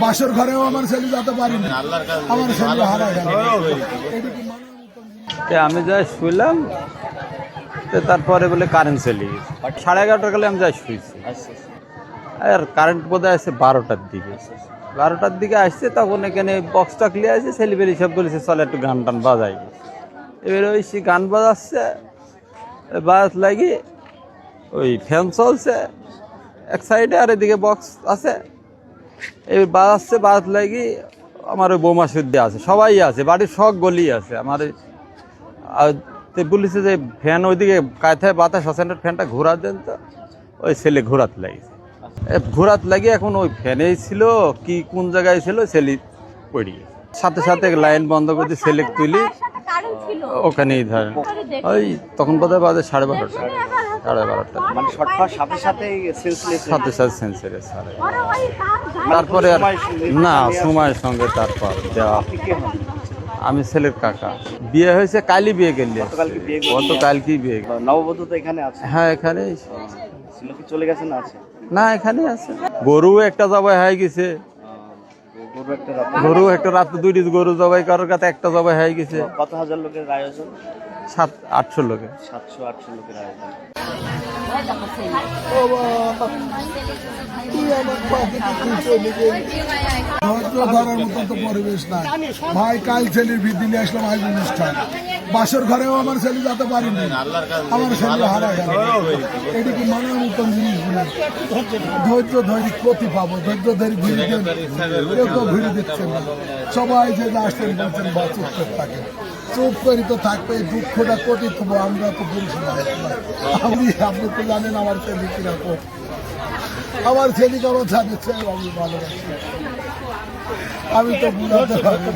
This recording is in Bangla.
বাসর ঘরেও আমার ছেলে যেতে পারিনি, আমার ছেলে হারা গেল। আমি যাই শুইলাম, তারপরে বলে কারেন্ট চলে গেছে। 11:30 গেলে আমি যাই শুয়েছি। আর কারেন্ট বোধহয় আসছে 12টার দিকে। 12টার দিকে আসছে, তখন এখানে বক্সটা ক্লিয়ার আছে, ছেলেবেলি সব বলেছে চলে একটু গান টান বাজাই। এবার ওই সে গান বাজাচ্ছে, বাজ লাগি ওই ফ্যান চলছে এক সাইডে, আর এদিকে বক্স আছে। এবার বাজাচ্ছে, বাজ লাগি আমার ওই বৌমা শুদ্ধে আছে, সবাই আছে, বাড়ির সব গলি আছে আমার। বলেছে যে ফ্যান ওইদিকে কায়থায় বাতাস আছে, ফ্যানটা ঘোরা দেন। তো ওই ছেলে ঘোরাতে লাগিয়েছে, ঘোরাত লাগিয়ে এখন ওই ফ্যানেই ছিল কি কোন জায়গায় ছিল, ছেলে পড়ে গেছে। সাথে সাথে লাইন বন্ধ করে ছেলে তুলি ওখানেই ধরেন। ওই তখন বোধহয় বাজে 12:30, 12:30। সাথে সাথে সেন্সের তারপরে আর না সময়ের সঙ্গে তারপর দেওয়া। আমি ছেলের কাকা, বিয়ে হয়েছে কালই, বিয়ে গেলে গতকালকেই বিয়ে। নববধূ তো এখানে আছে? হ্যাঁ এখানেই ছিল। কি চলে গেছে না আছে? না এখানে আছে। গরু একটা জবাই হয়ে গেছে, গরু একটা রাত্রে 2টি গরু জবাই করার কাছে একটা জবাই হয়ে গেছে। কত হাজার লোকের আয়োজন? 700-800 লোকের। 700-800 লোকের আয়োজন। ধরার মতন তো পরিবেশ নাই ভাই। কাল ছেলের ভিত্তি নিয়ে আসলাম আজ অনুষ্ঠান, বাসর ঘরেও আমার ছেলে যেতে পারিনি, আমার ছেলে হারা গেল। এটা কি মানার মতন জিনিস না? ধৈর্য ধরি ক্ষতি পাবো, ধৈর্য ধরি ভিড় দেন, কেউ তো ভিড় দিচ্ছেন না। সবাই যে আসছেন বলছেন বা চুপ করে থাকে, চুপ করি তো থাকবে। দুঃখটা কোটি থবো, আমরা তো পুরুষ আপনি তো জানেন আমার ছেলে কিরকম। আমার ছেলেকে আমার জানিয়েছে আমি ভালোবাসি, আমি তো বুঝাতে পারবো।